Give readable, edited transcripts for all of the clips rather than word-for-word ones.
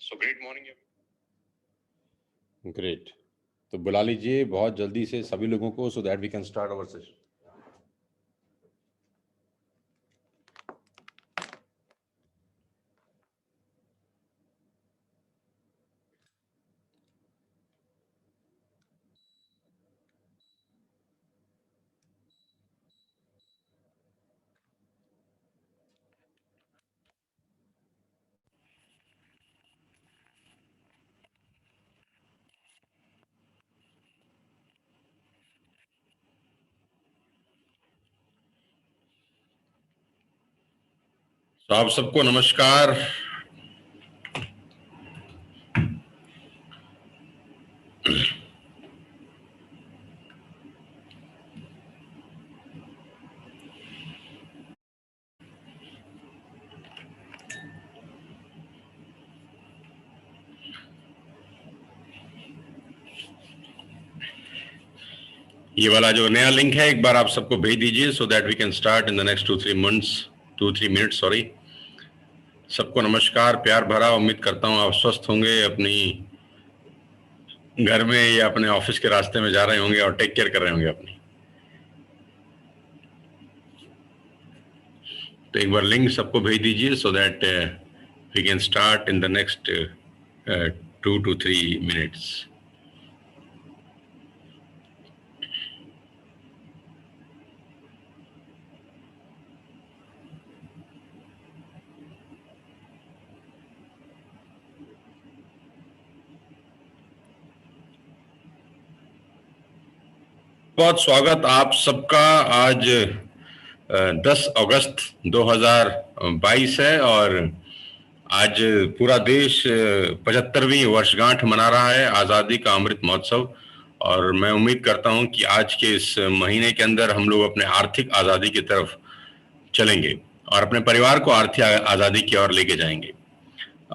So great morning, everyone. Great. तो बुला लीजिए बहुत जल्दी से सभी लोगों को so that we can start our session. तो आप सबको नमस्कार। ये वाला जो नया लिंक है एक बार आप सबको भेज दीजिए so that we can start in the next 2-3 minutes. Sorry. सबको नमस्कार, प्यार भरा। उम्मीद करता हूँ आप स्वस्थ होंगे, अपनी घर में या अपने ऑफिस के रास्ते में जा रहे होंगे और टेक केयर कर रहे होंगे अपनी। तो एक बार लिंक सबको भेज दीजिए so that we can start in the next 2-3 minutes. बहुत स्वागत आप सबका। आज 10 अगस्त 2022 है और आज पूरा देश 75वीं वर्षगांठ मना रहा है आज़ादी का अमृत महोत्सव। और मैं उम्मीद करता हूं कि आज के इस महीने के अंदर हम लोग अपने आर्थिक आज़ादी की तरफ चलेंगे और अपने परिवार को आर्थिक आज़ादी की ओर लेके जाएंगे।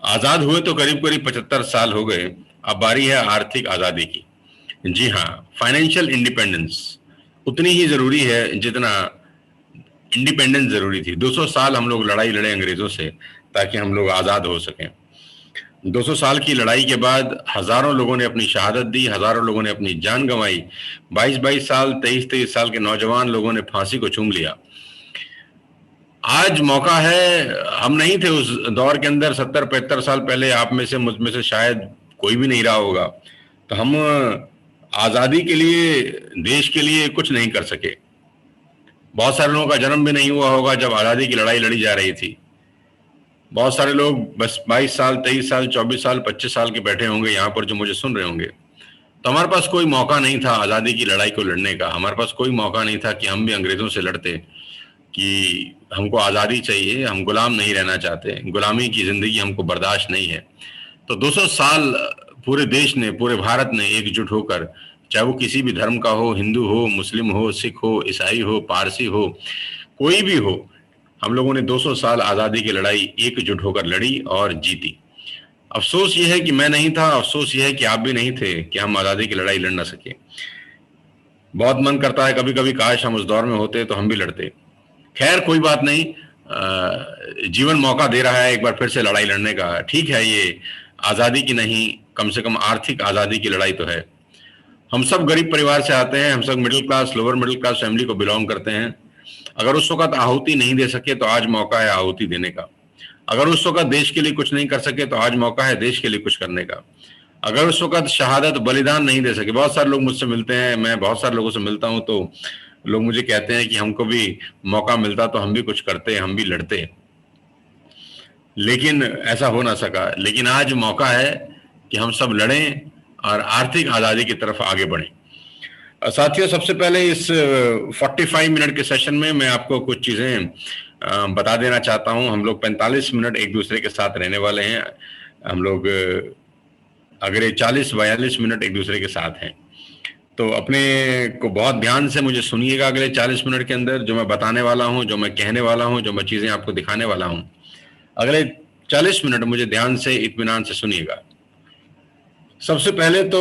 आज़ाद हुए तो करीब करीब 75 साल हो गए, अब बारी है आर्थिक आज़ादी की। जी हाँ, फाइनेंशियल इंडिपेंडेंस उतनी ही जरूरी है जितना इंडिपेंडेंस जरूरी थी। 200 साल हम लोग लड़ाई लड़े अंग्रेजों से ताकि हम लोग आज़ाद हो सकें। 200 साल की लड़ाई के बाद हजारों लोगों ने अपनी शहादत दी, हजारों लोगों ने अपनी जान गंवाई। 22-22 साल 23-23 साल के नौजवान लोगों ने फांसी को चूम लिया। आज मौका है, हम नहीं थे उस दौर के अंदर 70-75 साल पहले। आप में से मुझ में से शायद कोई भी नहीं रहा होगा। तो हम आज़ादी के लिए, देश के लिए कुछ नहीं कर सके। बहुत सारे लोगों का जन्म भी नहीं हुआ होगा जब आज़ादी की लड़ाई लड़ी जा रही थी। बहुत सारे लोग बस 22 साल 23 साल 24 साल 25 साल के बैठे होंगे यहाँ पर जो मुझे सुन रहे होंगे। तो हमारे पास कोई मौका नहीं था आज़ादी की लड़ाई को लड़ने का। हमारे पास कोई मौका नहीं था कि हम भी अंग्रेज़ों से लड़ते कि हमको आज़ादी चाहिए, हम गुलाम नहीं रहना चाहते, गुलामी की ज़िंदगी हमको बर्दाश्त नहीं है। तो 200 साल पूरे देश ने, पूरे भारत ने एकजुट होकर, चाहे वो किसी भी धर्म का हो, हिंदू हो, मुस्लिम हो, सिख हो, ईसाई हो, पारसी हो, कोई भी हो, हम लोगों ने 200 साल आज़ादी की लड़ाई एकजुट होकर लड़ी और जीती। अफसोस ये है कि मैं नहीं था, अफसोस ये है कि आप भी नहीं थे कि हम आज़ादी की लड़ाई लड़ ना सके। बहुत मन करता है कभी कभी काश हम उस दौर में होते तो हम भी लड़ते। खैर कोई बात नहीं, जीवन मौका दे रहा है एक बार फिर से लड़ाई लड़ने का। ठीक है, ये आज़ादी की नहीं, कम से कम आर्थिक आज़ादी की लड़ाई तो है। हम सब गरीब परिवार से आते हैं, हम सब middle class, lower middle class family को बिलोंग करते हैं। अगर उस वक्त आहुति नहीं दे सके तो आज मौका है आहुति देने का। अगर उस वक्त देश के लिए कुछ नहीं कर सके तो आज मौका है देश के लिए कुछ करने का। अगर उस वक्त शहादत बलिदान नहीं दे सके, बहुत सारे लोग मुझसे मिलते हैं, मैं बहुत सारे लोगों से मिलता हूं तो लोग मुझे कहते हैं कि हमको भी मौका मिलता तो हम भी कुछ करते, हम भी लड़ते, लेकिन ऐसा हो ना सका। लेकिन आज मौका है कि हम सब लड़ें और आर्थिक आज़ादी की तरफ आगे बढ़ें। साथियों, सबसे पहले इस 45 मिनट के सेशन में मैं आपको कुछ चीज़ें बता देना चाहता हूं। हम लोग 45 मिनट एक दूसरे के साथ रहने वाले हैं। हम लोग अगले 40-42 मिनट एक दूसरे के साथ हैं। तो अपने को बहुत ध्यान से मुझे सुनिएगा। अगले 40 मिनट के अंदर जो मैं बताने वाला हूं, जो मैं कहने वाला हूं, जो मैं चीज़ें आपको दिखाने वाला हूं, अगले 40 मिनट मुझे ध्यान से, इत्मीनान से सुनिएगा। सबसे पहले तो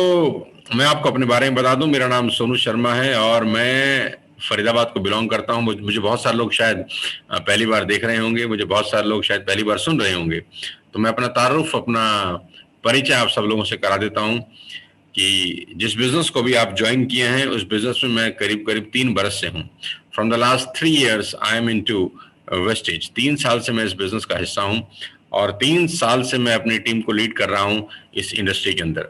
मैं आपको अपने बारे में बता दूं, मेरा नाम सोनू शर्मा है और मैं फरीदाबाद को बिलोंग करता हूं। मुझे बहुत सारे लोग शायद पहली बार देख रहे होंगे, मुझे बहुत सारे लोग शायद पहली बार सुन रहे होंगे। तो मैं अपना तारुफ, अपना परिचय आप सब लोगों से करा देता हूं कि जिस बिजनेस को भी आप ज्वाइन किए हैं उस बिजनेस में मैं करीब करीब 3 बरस से हूं। From the last 3 years I am into wastage. 3 साल से मैं इस बिजनेस का हिस्सा हूं और 3 साल से मैं अपनी टीम को लीड कर रहा हूं इस इंडस्ट्री के अंदर।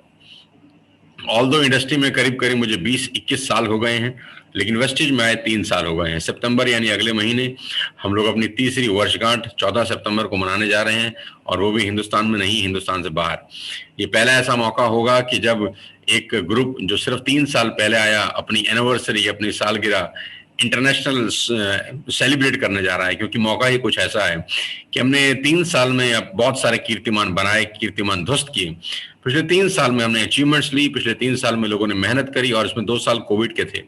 ऑल्दो इंडस्ट्री में करीब करीब मुझे 20-21 साल हो गए हैं, लेकिन वेस्टेज में आए 3 साल हो गए हैं। सितंबर यानी अगले महीने हम लोग अपनी तीसरी वर्षगांठ 14 सितंबर को मनाने जा रहे हैं, और वो भी हिंदुस्तान में नहीं, हिंदुस्तान से बाहर। ये पहला ऐसा मौका होगा कि जब एक ग्रुप जो सिर्फ 3 साल पहले आया अपनी एनिवर्सरी, अपनी सालगिरह इंटरनेशनल सेलिब्रेट करने जा रहा है, क्योंकि मौका ही कुछ ऐसा है कि हमने 3 साल में अब बहुत सारे कीर्तिमान बनाए, कीर्तिमान ध्वस्त किए। पिछले 3 साल में हमने अचीवमेंट्स ली, पिछले 3 साल में लोगों ने मेहनत करी, और इसमें 2 साल कोविड के थे।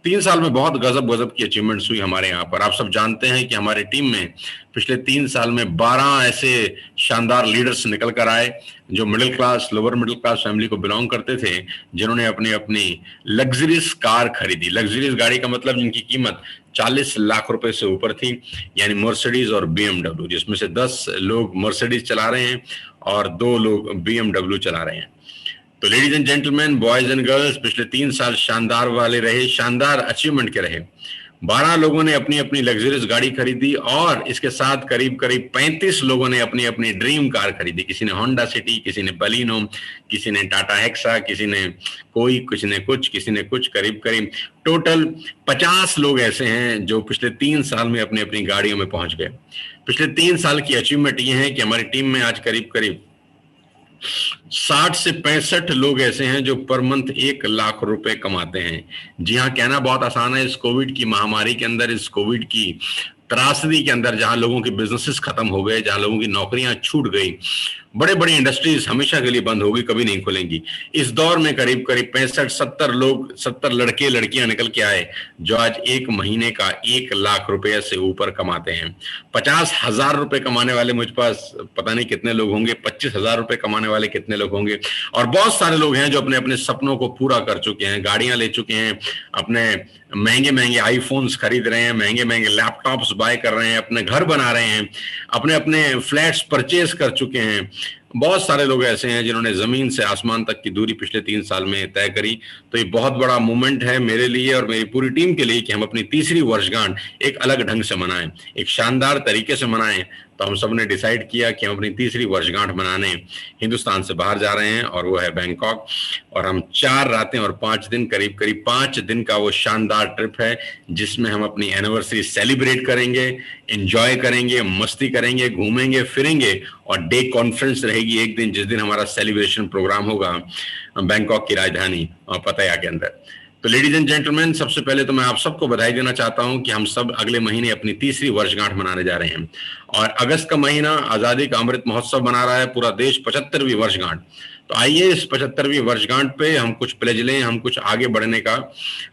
3 साल में बहुत गजब गजब की अचीवमेंट्स हुई हमारे यहाँ पर। आप सब जानते हैं कि हमारी टीम में पिछले 3 साल में 12 ऐसे शानदार लीडर्स निकल कर आए जो middle class, lower middle class family को बिलोंग करते थे, जिन्होंने अपनी अपनी लग्जरियस कार खरीदी। लग्जरियस गाड़ी का मतलब जिनकी कीमत 40 लाख रुपए से ऊपर थी, यानी मर्सिडीज और BMW, जिसमें से 10 लोग मर्सिडीज चला रहे हैं और 2 लोग BMW चला रहे हैं। तो ladies and gentleman, boys and girls, पिछले 3 साल शानदार वाले रहे, शानदार अचीवमेंट के रहे। 12 लोगों ने अपनी अपनी लग्जरियस गाड़ी खरीदी, और इसके साथ करीब करीब 35 लोगों ने अपनी अपनी ड्रीम कार खरीदी। किसी ने होंडा सिटी, किसी ने बलिनो, किसी ने टाटा हेक्सा, किसी ने कोई, किसी ने कुछ, किसी ने कुछ। करीब करीब टोटल 50 लोग ऐसे हैं जो पिछले 3 साल में अपनी अपनी गाड़ियों में पहुंच गए। पिछले 3 साल की अचीवमेंट ये है कि हमारी टीम में आज करीब करीब 60 से 65 लोग ऐसे हैं जो पर मंथ 1 लाख रुपए कमाते हैं। जी हाँ, कहना बहुत आसान है। इस कोविड की महामारी के अंदर, इस कोविड की त्रासदी के अंदर, जहां लोगों के बिजनेसेस खत्म हो गए, जहां लोगों की नौकरियां छूट गई, बड़े बड़ी इंडस्ट्रीज हमेशा के लिए बंद होगी, कभी नहीं खुलेंगी। इस दौर में करीब करीब 65-70 लोग, 70 लड़के लड़कियां निकल के आए जो आज 1 महीने का 1 लाख रुपए से ऊपर कमाते हैं। 50,000 रुपए कमाने वाले मुझ पास पता नहीं कितने लोग होंगे, 25,000 रुपए कमाने वाले कितने लोग होंगे, और बहुत सारे लोग हैं जो अपने अपने सपनों को पूरा कर चुके हैं, गाड़ियां ले चुके हैं, अपने महंगे महंगे आईफोन्स खरीद रहे हैं, महंगे महंगे लैपटॉप्स बाय कर रहे हैं, अपने घर बना रहे हैं, अपने अपने फ्लैट्स परचेज कर चुके हैं। बहुत सारे लोग ऐसे हैं जिन्होंने जमीन से आसमान तक की दूरी पिछले 3 साल में तय करी। तो ये बहुत बड़ा मूवमेंट है मेरे लिए और मेरी पूरी टीम के लिए कि हम अपनी तीसरी वर्षगांठ एक अलग ढंग से मनाएं, एक शानदार तरीके से मनाएं। तो हम सब ने डिसाइड किया कि हम अपनी तीसरी वर्षगांठ मनाने हिंदुस्तान से बाहर जा रहे हैं, और वो है बैंकॉक। और हम 4 रातें और 5 दिन, करीब करीब 5 दिन का वो शानदार ट्रिप है जिसमें हम अपनी एनिवर्सरी सेलिब्रेट करेंगे, एंजॉय करेंगे, मस्ती करेंगे, घूमेंगे फिरेंगे, और डे कॉन्फ्रेंस रहेगी एक दिन, जिस दिन हमारा सेलिब्रेशन प्रोग्राम होगा बैंकॉक की राजधानी पताया के अंदर। तो लेडीज एंड जेंटलमैन, सबसे पहले तो मैं आप सबको बधाई देना चाहता हूं कि हम सब अगले महीने अपनी तीसरी वर्षगांठ मनाने जा रहे हैं, और अगस्त का महीना आजादी का अमृत महोत्सव मना रहा है पूरा देश, 75वीं वर्षगांठ। तो आइए इस 75वीं वर्षगांठ पे हम कुछ प्लेज लें, हम कुछ आगे बढ़ने का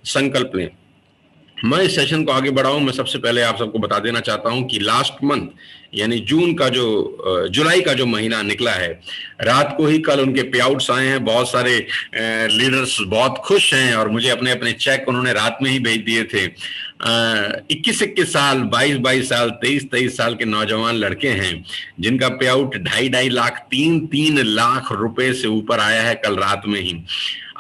संकल्प लें। मैं इस सेशन को आगे बढ़ाऊं, मैं सबसे पहले आप सबको बता देना चाहता हूं कि लास्ट मंथ यानी जून का जो जुलाई का जो महीना निकला है, रात को ही कल उनके पे आउट्स आए हैं। बहुत सारे लीडर्स बहुत खुश हैं और मुझे अपने अपने चेक उन्होंने रात में ही भेज दिए थे। 21-21 साल, 22-22 साल, 23-23 साल के नौजवान लड़के हैं जिनका पे आउट 2.5 लाख, 3-3 लाख रुपए से ऊपर आया है कल रात में ही।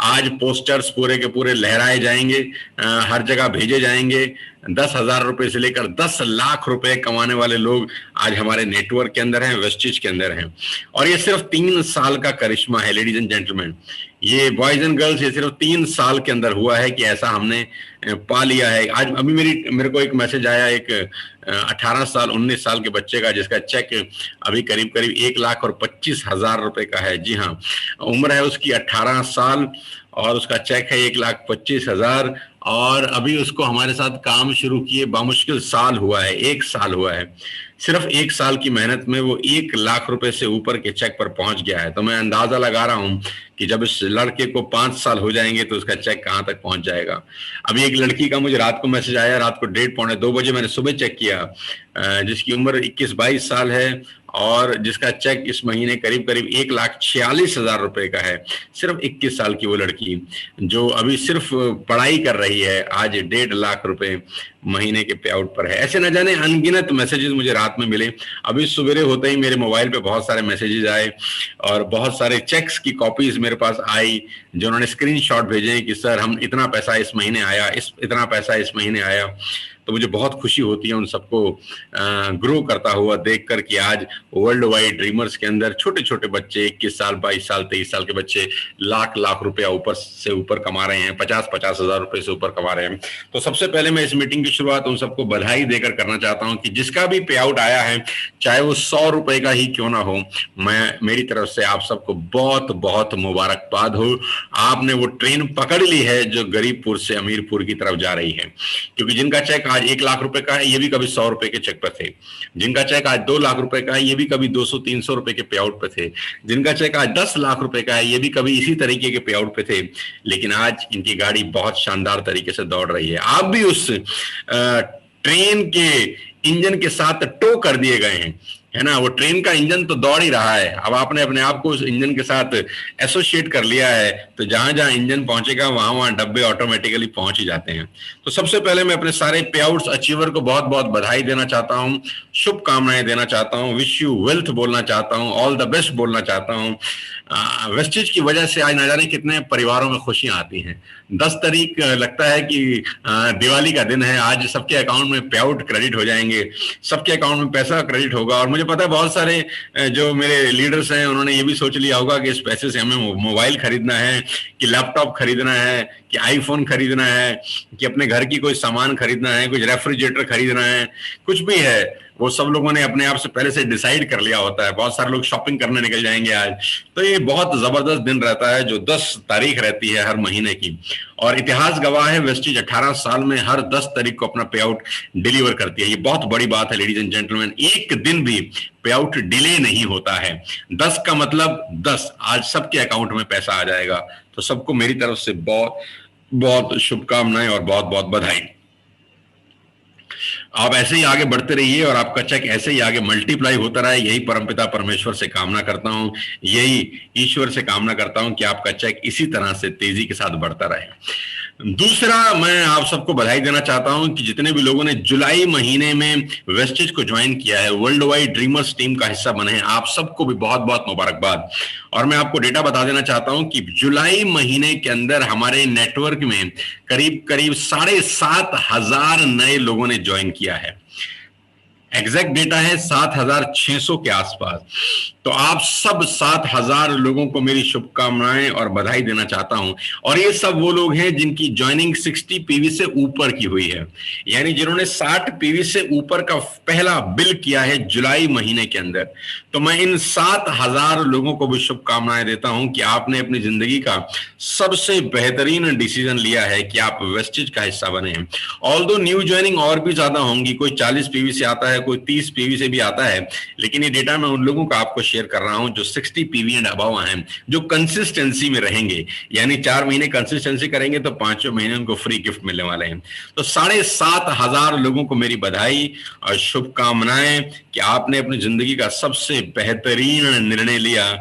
आज पोस्टर्स पूरे के पूरे लहराए जाएंगे, हर जगह भेजे जाएंगे। 10,000 रुपए से लेकर 10 लाख रुपए कमाने वाले लोग आज हमारे नेटवर्क के अंदर हैं, वेस्टेज के अंदर हैं। और ये सिर्फ 3 साल का करिश्मा है लेडीज एंड जेंटलमैन, ये बॉयज एंड गर्ल्स, ये सिर्फ 3 साल के अंदर हुआ है कि ऐसा हमने पा लिया है। आज अभी मेरे को एक मैसेज आया एक 18 साल 19 साल के बच्चे का, जिसका चेक अभी करीब करीब 1,25,000 रुपए का है। जी हाँ, उम्र है उसकी 18 साल और उसका चेक है 1,25,000, और अभी उसको हमारे साथ काम शुरू किए बामुश्किल साल हुआ है, 1 साल हुआ है। सिर्फ 1 साल की मेहनत में वो 1 लाख रुपए से ऊपर के चेक पर पहुंच गया है। तो मैं अंदाजा लगा रहा हूं कि जब इस लड़के को 5 साल हो जाएंगे तो उसका चेक कहां तक पहुंच जाएगा। अभी एक लड़की का मुझे रात को मैसेज आया, रात को 1:30-2 बजे, मैंने सुबह चेक किया, जिसकी उम्र 21-22 साल है और जिसका चेक इस महीने करीब करीब 1,46,000 रुपए का है। सिर्फ 21 साल की वो लड़की जो अभी सिर्फ पढ़ाई कर रही है, आज 1.5 लाख रुपए महीने के पे आउट पर है। ऐसे न जाने अनगिनत मैसेजेस मुझे रात में मिले। अभी सवेरे होते ही मेरे मोबाइल पे बहुत सारे मैसेजेस आए और बहुत सारे चेक्स की कॉपीज मेरे पास आई, जो उन्होंने स्क्रीनशॉट भेजे कि सर हम इतना पैसा इस महीने आया, इतना पैसा इस महीने आया। तो मुझे बहुत खुशी होती है उन सबको ग्रो करता हुआ देखकर कि आज वर्ल्ड वाइड ड्रीमर्स के अंदर छोटे छोटे बच्चे, 21 साल, 22 साल, 23 साल के बच्चे लाख लाख रुपया ऊपर से ऊपर कमा रहे हैं, 50-50 हजार रुपए से ऊपर कमा रहे हैं। तो सबसे पहले मैं इस मीटिंग की शुरुआत उन सबको बधाई देकर करना चाहता हूं कि जिसका भी पे आउट आया है, चाहे वो 100 रुपए का ही क्यों ना हो, मैं मेरी तरफ से आप सबको बहुत बहुत मुबारकबाद हो। आपने वो ट्रेन पकड़ ली है जो गरीबपुर से अमीरपुर की तरफ जा रही है। क्योंकि जिनका चेक आज 1 लाख रुपए का है, ये भी कभी 100 रुपए के चेक पर थे। जिनका चेक आज 2 लाख रुपए का है, ये भी कभी 200-300 रुपए के पे आउट पे थे। जिनका चेक आज 10 लाख रुपए का है, ये भी कभी इसी तरीके के पे आउट पे थे। लेकिन आज इनकी गाड़ी बहुत शानदार तरीके से दौड़ रही है। आप भी उस ट्रेन के इंजन के साथ टो कर दिए गए हैं, है ना। वो ट्रेन का इंजन तो दौड़ ही रहा है, अब आपने अपने आप को उस इंजन के साथ एसोसिएट कर लिया है, तो जहां जहां इंजन पहुंचेगा वहां वहां डब्बे ऑटोमेटिकली पहुंच ही जाते हैं। तो सबसे पहले मैं अपने सारे पे आउट्स अचीवर को बहुत बहुत बधाई देना चाहता हूं, शुभकामनाएं देना चाहता हूं, विश यू वेल्थ बोलना चाहता हूं, ऑल द बेस्ट बोलना चाहता हूं। वेस्टेज की वजह से आज ना जाने कितने परिवारों में खुशियां आती हैं। 10 तारीख लगता है कि दिवाली का दिन है, आज सबके अकाउंट में पे आउट क्रेडिट हो जाएंगे, सबके अकाउंट में पैसा क्रेडिट होगा। और मुझे पता है बहुत सारे जो मेरे लीडर्स हैं उन्होंने ये भी सोच लिया होगा कि इस पैसे से हमें मोबाइल खरीदना है, कि लैपटॉप खरीदना है, कि आईफोन खरीदना है, कि अपने घर की कोई सामान खरीदना है, कुछ रेफ्रिजरेटर खरीदना है, कुछ भी है, वो सब लोगों ने अपने आप से पहले से डिसाइड कर लिया होता है। बहुत सारे लोग शॉपिंग करने निकल जाएंगे आज। तो ये बहुत जबरदस्त दिन रहता है जो 10 तारीख रहती है हर महीने की। और इतिहास गवाह है, वेस्टेज 18 साल में हर 10 तारीख को अपना पे आउट डिलीवर करती है। ये बहुत बड़ी बात है लेडीज एंड जेंटलमैन, एक दिन भी पे आउट डिले नहीं होता है। 10 का मतलब 10, आज सबके अकाउंट में पैसा आ जाएगा। तो सबको मेरी तरफ से बहुत बहुत शुभकामनाएं और बहुत बहुत बधाई। आप ऐसे ही आगे बढ़ते रहिए और आपका चेक ऐसे ही आगे मल्टीप्लाई होता रहे, यही परमपिता परमेश्वर से कामना करता हूं, यही ईश्वर से कामना करता हूं कि आपका चेक इसी तरह से तेजी के साथ बढ़ता रहे। दूसरा, मैं आप सबको बधाई देना चाहता हूं कि जितने भी लोगों ने जुलाई महीने में वेस्टेज को ज्वाइन किया है, वर्ल्ड वाइड ड्रीमर्स टीम का हिस्सा बने हैं, आप सबको भी बहुत बहुत मुबारकबाद। और मैं आपको डेटा बता देना चाहता हूं कि जुलाई महीने के अंदर हमारे नेटवर्क में करीब करीब 7,500 नए लोगों ने ज्वाइन किया है। एग्जैक्ट डेटा है 7,600 के आसपास। तो आप सब 7,000 लोगों को मेरी शुभकामनाएं और बधाई देना चाहता हूं। और ये सब वो लोग हैं जिनकी ज्वाइनिंग 60 पीवी से ऊपर की हुई है, यानी जिन्होंने 60 पीवी से ऊपर का पहला बिल किया है जुलाई महीने के अंदर। तो मैं इन 7,000 लोगों को भी शुभकामनाएं देता हूं कि आपने अपनी जिंदगी का सबसे बेहतरीन डिसीजन लिया है कि आप वेस्टेज का हिस्सा बने हैं। ऑल्दो न्यू ज्वाइनिंग और भी ज्यादा होंगी, कोई 40 पीवी से आता है, कोई 30 पीवी से भी आता है, लेकिन ये डेटा मैं उन लोगों का आपको शेयर कर रहा हूं जो 60 पीवी एंड अबव हैं, जो कंसिस्टेंसी में रहेंगे, यानी 4 महीने कंसिस्टेंसी करेंगे तो 5वें महीने उनको फ्री गिफ्ट मिलने वाले हैं। तो 7,500 लोगों को मेरी बधाई और शुभकामनाएं कि आपने अपनी जिंदगी का सबसे बेहतरीन निर्णय लिया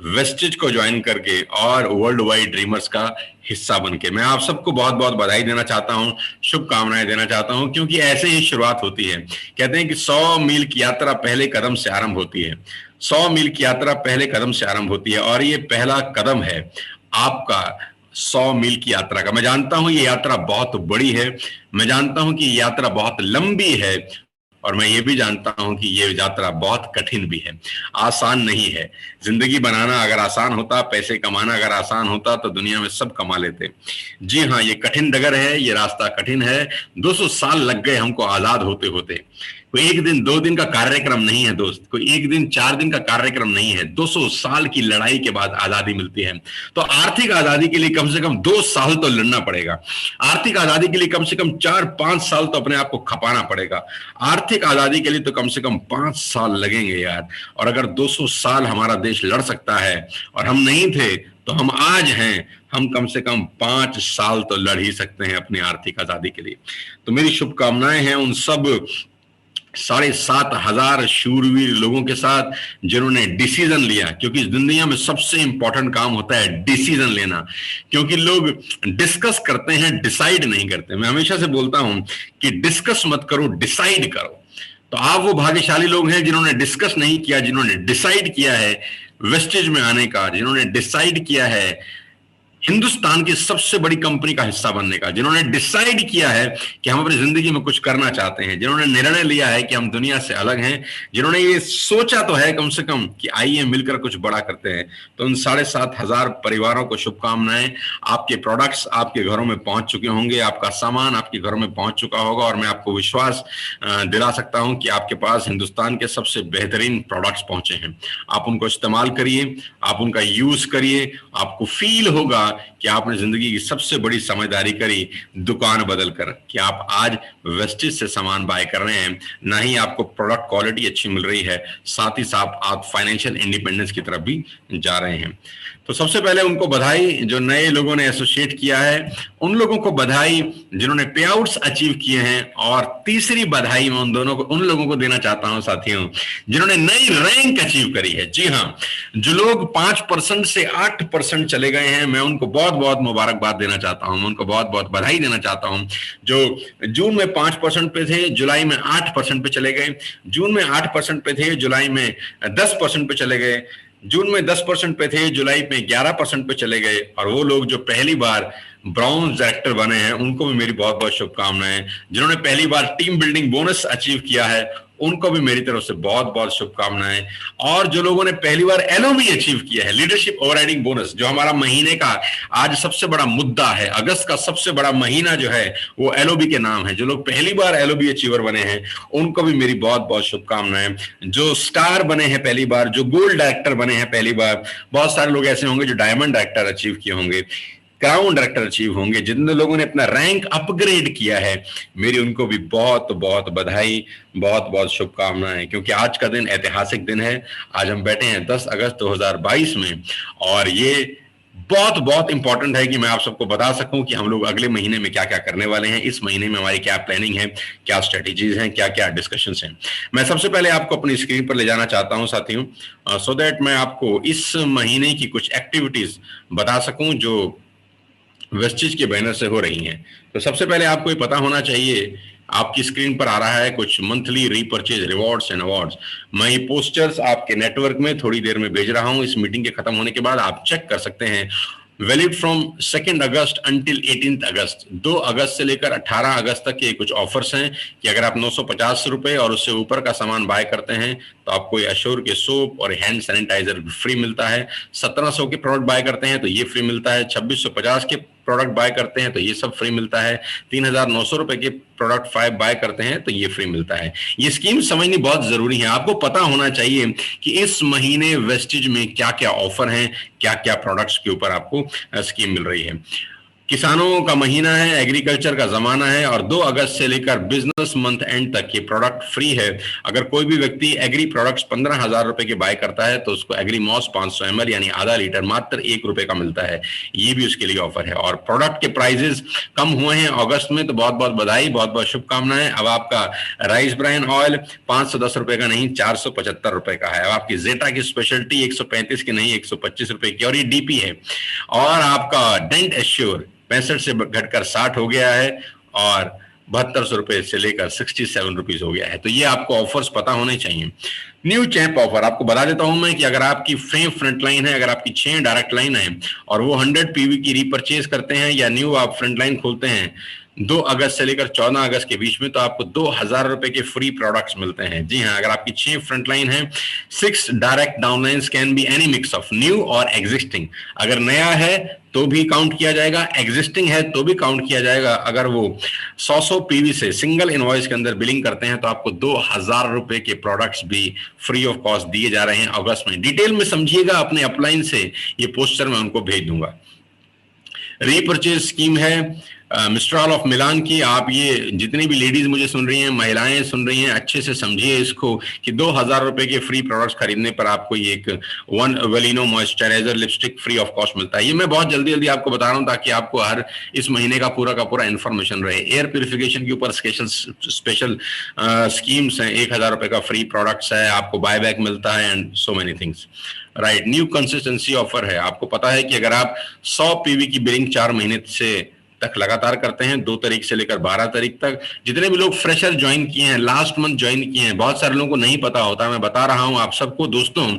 वेस्टेज को ज्वाइन करके और वर्ल्ड वाइड ड्रीमर्स का हिस्सा बनके। मैं आप सबको बहुत बहुत बधाई देना चाहता हूं, शुभकामनाएं देना चाहता हूं, क्योंकि ऐसे ही शुरुआत होती है। कहते हैं कि 100 मील की यात्रा पहले कदम से आरंभ होती है। 100 मील की यात्रा पहले कदम से आरंभ होती है और ये पहला कदम है आपका 100 मील की यात्रा का। मैं जानता हूं ये यात्रा बहुत बड़ी है, मैं जानता हूं कि ये यात्रा बहुत लंबी है, और मैं ये भी जानता हूं कि ये यात्रा बहुत कठिन भी है, आसान नहीं है। जिंदगी बनाना अगर आसान होता, पैसे कमाना अगर आसान होता तो दुनिया में सब कमा लेते। जी हाँ, ये कठिन डगर है, ये रास्ता कठिन है। 200 साल लग गए हमको आजाद होते होते। कोई 1 दिन 2 दिन का कार्यक्रम नहीं है दोस्त, कोई 1 दिन 4 दिन का कार्यक्रम नहीं है। 200 साल की लड़ाई के बाद आजादी मिलती है। तो आर्थिक आजादी के लिए कम से कम 2 साल तो लड़ना पड़ेगा। आर्थिक आजादी के लिए कम से कम 4-5 साल तो अपने आप को खपाना पड़ेगा। आर्थिक आजादी के लिए तो कम से कम 5 साल लगेंगे यार। और अगर 200 साल हमारा देश लड़ सकता है और हम नहीं थे तो हम आज हैं, हम कम से कम 5 साल तो लड़ ही सकते हैं अपनी आर्थिक आजादी के लिए। तो मेरी शुभकामनाएं हैं उन सब 7,500 शूरवीर लोगों के साथ जिन्होंने डिसीजन लिया, क्योंकि इस दुनिया में सबसे इंपॉर्टेंट काम होता है डिसीजन लेना, क्योंकि लोग डिस्कस करते हैं, डिसाइड नहीं करते। मैं हमेशा से बोलता हूं कि डिस्कस मत करो, डिसाइड करो। तो आप वो भाग्यशाली लोग हैं जिन्होंने डिस्कस नहीं किया, जिन्होंने डिसाइड किया है वेस्टेज में आने का, जिन्होंने डिसाइड किया है हिंदुस्तान की सबसे बड़ी कंपनी का हिस्सा बनने का, जिन्होंने डिसाइड किया है कि हम अपनी जिंदगी में कुछ करना चाहते हैं, जिन्होंने निर्णय लिया है कि हम दुनिया से अलग हैं, जिन्होंने ये सोचा तो है कम से कम कि आइए मिलकर कुछ बड़ा करते हैं। तो उन 7,500 परिवारों को शुभकामनाएं। आपके प्रोडक्ट्स आपके घरों में पहुंच चुके होंगे, आपका सामान आपके घरों में पहुंच चुका होगा, और मैं आपको विश्वास दिला सकता हूं कि आपके पास हिंदुस्तान के सबसे बेहतरीन प्रोडक्ट्स पहुंचे हैं। आप उनको इस्तेमाल करिए, आप उनका यूज करिए, आपको फील होगा कि आपने जिंदगी की सबसे बड़ी समझदारी करी दुकान बदल कर, कि आप आज वेस्टेज से सामान बाय कर रहे हैं, ना ही आपको प्रोडक्ट क्वालिटी अच्छी मिल रही है, साथ ही साथ आप फाइनेंशियल इंडिपेंडेंस की तरफ भी जा रहे हैं। तो सबसे पहले उनको बधाई जो नए लोगों ने एसोसिएट किया है, उन लोगों को बधाई जिन्होंने पे आउट्स अचीव किए हैं, और तीसरी बधाई मैं उन लोगों को देना चाहता हूं साथियों जिन्होंने नई रैंक अचीव करी है। जी हां, जो लोग 5% से 8% चले गए हैं, मैं उनको बहुत बहुत मुबारकबाद देना चाहता हूं, मैं उनको बहुत बहुत बधाई देना चाहता हूं। जो जून में 5% पे थे, जुलाई में 8% पे चले गए, जून में 8% पे थे, जुलाई में 10% पे चले गए, जून में 10% पे थे, जुलाई में 11% पे चले गए। और वो लोग जो पहली बार ब्राउन्स डायरेक्टर बने हैं, उनको भी मेरी बहुत बहुत शुभकामनाएं। जिन्होंने पहली बार टीम बिल्डिंग बोनस अचीव किया है, उनको भी मेरी तरफ से बहुत बहुत शुभकामनाएं। और जो लोगों ने पहली बार एलओबी अचीव किया है, लीडरशिप ओवरराइडिंग बोनस, जो हमारा महीने का आज सबसे बड़ा मुद्दा है, अगस्त का सबसे बड़ा महीना जो है वो एलओबी के नाम है। जो लोग पहली बार एलओबी अचीवर बने हैं, उनको भी मेरी बहुत बहुत शुभकामनाएं। जो स्टार बने हैं पहली बार, जो गोल्ड डायरेक्टर बने हैं पहली बार, बहुत सारे लोग ऐसे होंगे जो डायमंड डायरेक्टर अचीव किए होंगे, क्राउन डायरेक्टर अचीव होंगे, जिन लोगों ने अपना रैंक अपग्रेड किया है, मेरी उनको भी बहुत बहुत बधाई, बहुत बहुत शुभकामनाएं। क्योंकि आज का दिन ऐतिहासिक दिन है। आज हम बैठे हैं 10 अगस्त 2022 में, और ये बहुत बहुत इंपॉर्टेंट है कि मैं आप सबको बता सकूं कि हम लोग अगले महीने में क्या क्या करने वाले हैं, इस महीने में हमारी क्या प्लानिंग है, क्या स्ट्रेटेजीज हैं, क्या क्या डिस्कशंस हैं। मैं सबसे पहले आपको अपनी स्क्रीन पर ले जाना चाहता हूं साथियों, सो दैट मैं आपको इस महीने की कुछ एक्टिविटीज बता सकूं जो वेस्टेज के बैनर से हो रही हैं। तो सबसे पहले आपको ये पता होना चाहिए, आपकी स्क्रीन पर आ रहा है कुछ monthly repurchase rewards and awards. मैं ये पोस्टर्स आपके नेटवर्क में थोड़ी देर में भेज रहा हूं। इस मीटिंग के खत्म होने के बाद आप चेक कर सकते हैं। वैलिड फ्रॉम 2 अगस्त अंटिल 18 अगस्त, 2 अगस्त से लेकर 18 अगस्त तक के कुछ ऑफर्स हैं कि अगर आप 950 रुपए और उससे ऊपर का सामान बाय करते हैं तो आपको अश्योर के सोप और हैंड सैनिटाइजर फ्री मिलता है। 1700 के प्रोडक्ट बाय करते हैं तो ये फ्री मिलता है। 2650 के प्रोडक्ट बाय करते हैं तो ये सब फ्री मिलता है। 3900 रुपए के प्रोडक्ट 5 बाय करते हैं तो ये फ्री मिलता है। ये स्कीम समझनी बहुत जरूरी है। आपको पता होना चाहिए कि इस महीने वेस्टेज में क्या क्या ऑफर हैं, क्या क्या प्रोडक्ट्स के ऊपर आपको स्कीम मिल रही है। किसानों का महीना है, एग्रीकल्चर का जमाना है, और 2 अगस्त से लेकर बिजनेस मंथ एंड तक ये प्रोडक्ट फ्री है। अगर कोई भी व्यक्ति एग्री प्रोडक्ट्स 15,000 रुपए के बाय करता है तो उसको एग्री मॉस 500 ml यानी आधा लीटर मात्र 1 रुपए का मिलता है। ये भी उसके लिए ऑफर है। और प्रोडक्ट के प्राइजेस कम हुए हैं अगस्त में, तो बहुत बहुत बधाई, बहुत बहुत शुभकामनाएं। अब आपका राइस ब्राइन ऑयल 510 रुपए का नहीं 475 रुपए का है। अब आपकी जेटा की स्पेशलिटी 135 की नहीं 125 रुपए की, और ये डीपी है। और आपका डेंट एश्योर 65 से घटकर 60 हो गया है, और 7200 रुपए से लेकर 67 रुपीज हो गया है। तो ये आपको ऑफर्स पता होने चाहिए। न्यू चैंप ऑफर आपको बता देता हूं मैं कि अगर आपकी फ्रेम फ्रंट लाइन है, अगर आपकी 6 डायरेक्ट लाइन है और वो 100 पीवी की रीपरचेज करते हैं या न्यू आप फ्रंट लाइन खोलते हैं 2 अगस्त से लेकर 14 अगस्त के बीच में, तो आपको 2000 रुपए के फ्री प्रोडक्ट्स मिलते हैं। जी हाँ, अगर आपकी 6 फ्रंट लाइन है, 6 direct downlines can be any mix of new और एग्जिस्टिंग। अगर नया है तो भी काउंट किया जाएगा, एग्जिस्टिंग है तो भी काउंट किया जाएगा। अगर वो 100 पीवी से सिंगल इनवॉइस के अंदर बिलिंग करते हैं तो आपको 2000 रुपए के प्रोडक्ट्स भी फ्री ऑफ कॉस्ट दिए जा रहे हैं अगस्त में। डिटेल में समझिएगा अपने अपलाइन से, ये पोस्टर मैं उनको भेज दूंगा। रीपरचेज स्कीम है, मिस्ट्राल ऑफ मिलान की। आप ये जितनी भी लेडीज मुझे सुन रही हैं, महिलाएं सुन रही हैं, अच्छे से समझिए इसको कि 2,000 रुपए के फ्री प्रोडक्ट्स खरीदने पर आपको ये एक one Velino moisturizer lipstick free of cost मिलता है। ये मैं बहुत जल्दी जल्दी आपको बता रहा हूँ ताकि आपको हर इस महीने का पूरा इन्फॉर्मेशन रहे। एयर प्यूरिफिकेशन के ऊपर स्पेशल स्कीम्स हैं, 1,000 रुपए का फ्री प्रोडक्ट्स है, आपको बाय बैक मिलता है and so many things, right. New consistency offer है। आपको पता है कि अगर आप 100 पीवी की बिलिंग 4 महीने से तक लगातार करते हैं, 2 तारीख से लेकर 12 तारीख तक, जितने भी लोग फ्रेशर ज्वाइन किए हैं, लास्ट मंथ ज्वाइन किए हैं, बहुत सारे लोगों को नहीं पता होता, मैं बता रहा हूं आप सबको दोस्तों।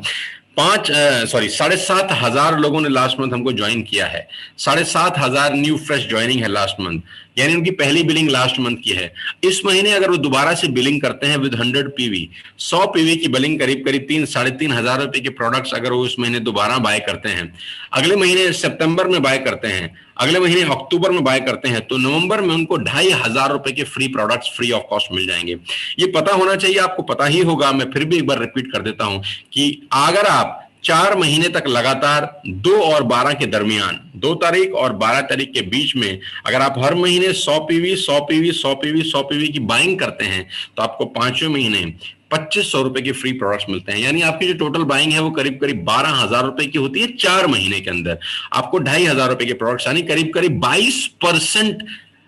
7,500 लोगों ने लास्ट मंथ हमको ज्वाइन किया है। 7,500 न्यू फ्रेश ज्वाइनिंग है लास्ट मंथ, यानी उनकी पहली बिलिंग लास्ट मंथ की है। इस महीने अगर वो दोबारा से बिलिंग करते हैं विद 100 पीवी, 100 पीवी की बिलिंग करीब 3,500 रुपए के प्रोडक्ट्स अगर वो इस महीने दोबारा बाय करते हैं, अगले महीने सितंबर में बाय करते हैं, अगले महीने अक्टूबर में बाय करते हैं, तो नवंबर में उनको 2,500 रुपए के free products free of cost मिल जाएंगे। ये पता होना चाहिए, आपको पता ही होगा। मैं फिर भी एक बार रिपीट कर देता हूं कि अगर आप 4 महीने तक लगातार 2 और 12 के दरमियान, 2 तारीख और 12 तारीख के बीच में अगर आप हर महीने 100 पीवी 100 पीवी 100 पीवी 100 पीवी की बाइंग करते हैं, तो आपको 5वें महीने 2,500 रुपए के फ्री प्रोडक्ट्स मिलते हैं। यानी आपकी जो टोटल बाइंग है वो करीब 12,000 रुपए की होती है 4 महीने के अंदर। आपको 2,500 रुपए के प्रोडक्ट्स यानी करीब 22%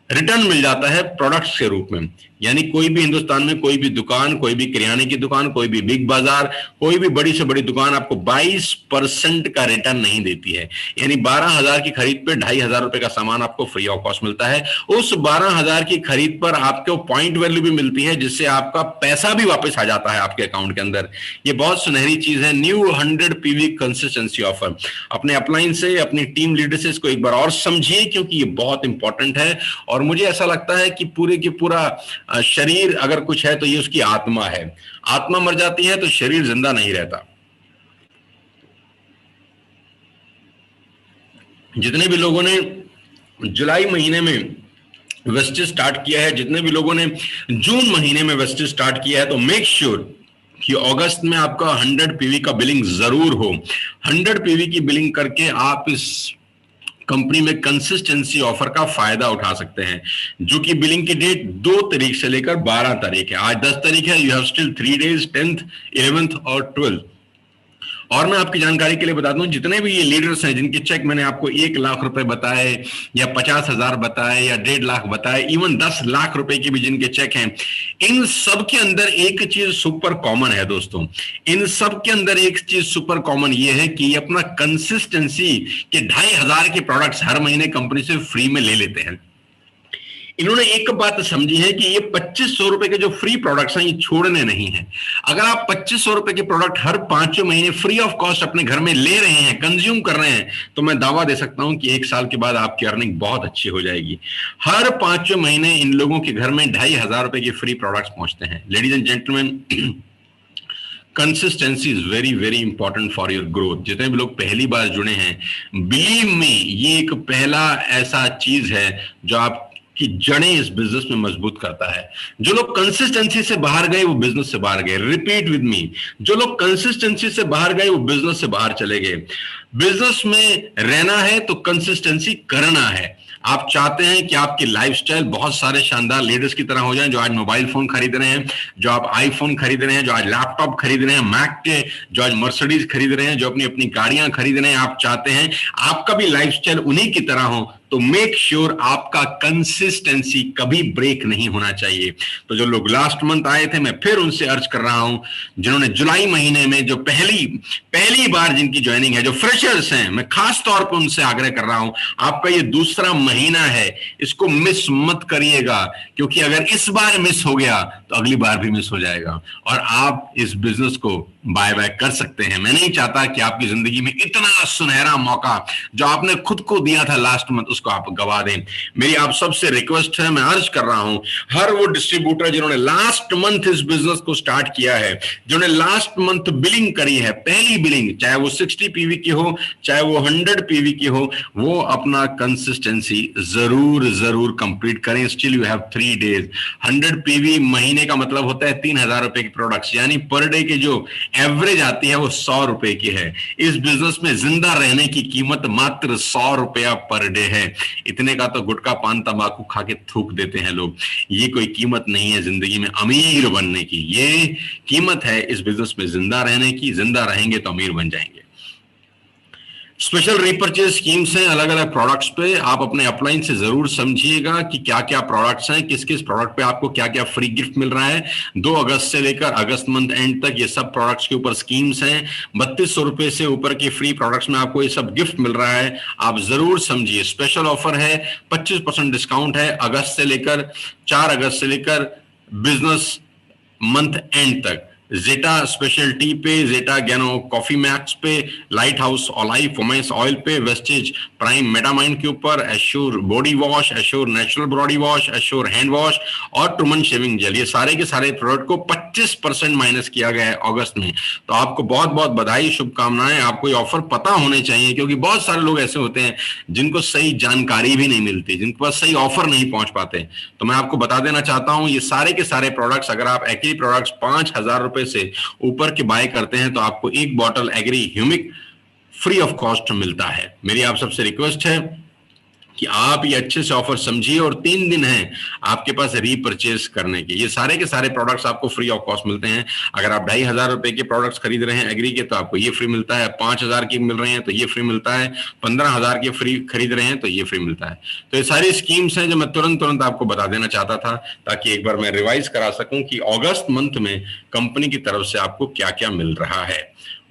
रिटर्न मिल जाता है प्रोडक्ट्स के रूप में। यानी कोई भी हिंदुस्तान में कोई भी दुकान, कोई भी किराने की दुकान, कोई भी बिग बाजार, कोई भी बड़ी से बड़ी दुकान आपको 22% का रिटर्न नहीं देती है। यानी 12,000 की खरीद पे 2,500 रुपए का सामान आपको फ्री ऑफ कॉस्ट मिलता है। उस 12,000 की खरीद पर आपको पॉइंट वैल्यू भी मिलती है, जिससे आपका पैसा भी वापस आ जाता है आपके अकाउंट के अंदर। ये बहुत सुनहरी चीज है, न्यू 100 पीवी कंसिस्टेंसी ऑफर। अपने अपलाइन से, अपनी टीम लीडर से इसको एक बार और समझिए, क्योंकि ये बहुत इंपॉर्टेंट है। और मुझे ऐसा लगता है कि पूरे की पूरा शरीर अगर कुछ है तो ये उसकी आत्मा है। आत्मा मर जाती है तो शरीर जिंदा नहीं रहता। जितने भी लोगों ने जुलाई महीने में वेस्टेज स्टार्ट किया है, जितने भी लोगों ने जून महीने में वेस्टेज स्टार्ट किया है, तो मेक श्योर कि अगस्त में आपका 100 पीवी का बिलिंग जरूर हो। 100 पीवी की बिलिंग करके आप इस कंपनी में कंसिस्टेंसी ऑफर का फायदा उठा सकते हैं, जो कि बिलिंग की डेट 2 तारीख से लेकर 12 तारीख है। आज 10 तारीख है, you have still 3 days, 10th, 11th और 12th। और मैं आपकी जानकारी के लिए बता दूं, जितने भी ये लीडर्स हैं जिनके चेक मैंने आपको 1 लाख रुपए बताए या 50,000 बताए या 1.5 लाख बताए, इवन 10 लाख रुपए के भी जिनके चेक हैं, इन सब के अंदर एक चीज सुपर कॉमन है दोस्तों। इन सब के अंदर एक चीज सुपर कॉमन ये है कि ये अपना कंसिस्टेंसी के 2,500 के प्रोडक्ट्स हर महीने कंपनी से फ्री में ले लेते हैं। इन्होंने एक बात समझी है कि ये 2,500 रुपए के जो फ्री प्रोडक्ट्स हैं, ये छोड़ने नहीं है। अगर आप 2,500 रुपए के प्रोडक्ट हर 5 महीने फ्री ऑफ कॉस्ट अपने घर में ले रहे हैं, कंज्यूम कर रहे हैं, तो मैं दावा दे सकता हूं कि 1 साल के बाद आपकी अर्निंग बहुत अच्छी हो जाएगी। हर 5 महीने इन लोगों के घर में 2,500 रुपए के फ्री प्रोडक्ट्स पहुंचते हैं। Ladies and gentleman, consistency is very very important for your growth. जितने भी लोग पहली बार जुड़े हैं, बिलीव मी, ये एक पहला ऐसा चीज है जो आप कि जड़ें इस बिजनेस में मजबूत करता है। जो लोग कंसिस्टेंसी से बाहर गए वो बिजनेस से बाहर गए। रिपीट विद मी, जो लोग कंसिस्टेंसी से बाहर गए वो बिजनेस से बाहर चले गए। बिजनेस में रहना है तो कंसिस्टेंसी करना है। आप चाहते हैं कि आपकी लाइफस्टाइल बहुत सारे शानदार लीडर्स की तरह हो जाए, जो आज मोबाइल फोन खरीद रहे हैं, जो आप आईफोन खरीद रहे हैं, जो आज लैपटॉप खरीद रहे हैं मैक के, जो आज मर्सिडीज खरीद रहे हैं, जो अपनी अपनी गाड़ियां खरीद रहे हैं। आप चाहते हैं आपका भी लाइफस्टाइल उन्हीं की तरह हो, तो मेक श्योर आपका कंसिस्टेंसी कभी ब्रेक नहीं होना चाहिए। तो जो लोग लास्ट मंथ आए थे, मैं फिर उनसे अर्ज कर रहा हूं, जिन्होंने जुलाई महीने में जो पहली बार जिनकी ज्वाइनिंग है, जो फ्रेशर्स हैं, मैं खास तौर पर उनसे आग्रह कर रहा हूं, आपका ये दूसरा महीना है, इसको मिस मत करिएगा, क्योंकि अगर इस बार मिस हो गया तो अगली बार भी मिस हो जाएगा और आप इस बिजनेस को बाय बैक कर सकते हैं। मैं नहीं चाहता कि आपकी जिंदगी में इतना सुनहरा मौका जो आपने खुद को दिया था लास्ट मंथ, उसको आप गवा दें। मेरी आप सबसे रिक्वेस्ट है, मैं अर्ज कर रहा हूं, हर वो डिस्ट्रीब्यूटर जिन्होंने लास्ट मंथ इस बिजनेस को स्टार्ट किया है, जिन्होंने लास्ट मंथ बिलिंग करी है, पहली बिलिंग, चाहे वो 60 पीवी की हो, चाहे वो 100 पीवी की हो, वो अपना कंसिस्टेंसी जरूर कंप्लीट करें। Still you have 3 days. 100 PV महीने का मतलब होता है 3,000 रुपए के प्रोडक्ट्स, यानी पर डे के जो एवरेज आती है वो 100 रुपए की है। इस बिजनेस में जिंदा रहने की कीमत मात्र 100 रुपया पर डे है। इतने का तो गुटखा पान तंबाकू खा के थूक देते हैं लोग। ये कोई कीमत नहीं है जिंदगी में अमीर बनने की, ये कीमत है इस बिजनेस में जिंदा रहने की। जिंदा रहेंगे तो अमीर बन जाएंगे। स्पेशल रीपर्चेज स्कीम्स हैं अलग अलग प्रोडक्ट्स पे। आप अपने अपलाइन से जरूर समझिएगा कि क्या क्या प्रोडक्ट्स हैं, किस किस प्रोडक्ट पे आपको क्या क्या फ्री गिफ्ट मिल रहा है। 2 अगस्त से लेकर अगस्त मंथ एंड तक ये सब प्रोडक्ट्स के ऊपर स्कीम्स हैं। 3200 रुपए से ऊपर की फ्री प्रोडक्ट्स में आपको ये सब गिफ्ट मिल रहा है। आप जरूर समझिए, स्पेशल ऑफर है, 25% डिस्काउंट है अगस्त से लेकर 4 अगस्त से लेकर बिजनेस मंथ एंड तक। जेटा स्पेशल टी पे, जेटा गैनो कॉफी मैक्स पे, लाइट हाउस ऑलिव फोमेस ऑयल पे, वेस्टेज प्राइम मेटामाइंड के ऊपर, assure body wash, assure natural body wash, assure hand wash और ट्रूमन शेविंग जेल, ये सारे के सारे प्रोडक्ट को 25% माइनस किया गया है अगस्त में। तो आपको बहुत बहुत बधाई, शुभकामनाएं। आपको ये ऑफर पता होने चाहिए, क्योंकि बहुत सारे लोग ऐसे होते हैं जिनको सही जानकारी भी नहीं मिलती, जिनके पास सही ऑफर नहीं पहुंच पाते। तो मैं आपको बता देना चाहता हूं, ये सारे के सारे प्रोडक्ट्स अगर आप एग्री प्रोडक्ट्स 5000 रुपए से ऊपर के बाय करते हैं तो आपको एक bottle agri humic free of cost मिलता है। मेरी आप सबसे रिक्वेस्ट है कि आप ये अच्छे से ऑफर समझिए और 3 दिन हैं आपके पास रीपरचेज करने के। ये सारे के सारे प्रोडक्ट्स आपको फ्री ऑफ कॉस्ट मिलते हैं। अगर आप 2500 रुपए के प्रोडक्ट्स खरीद रहे हैं एग्री के तो आपको ये फ्री मिलता है, 5000 की मिल रहे हैं तो ये फ्री मिलता है, 15000 के फ्री खरीद रहे हैं तो ये फ्री मिलता है। तो ये सारी स्कीम्स हैं जो मैं तुरंत आपको बता देना चाहता था, ताकि एक बार मैं रिवाइज करा सकूं कि अगस्त मंथ में कंपनी की तरफ से आपको क्या क्या मिल रहा है।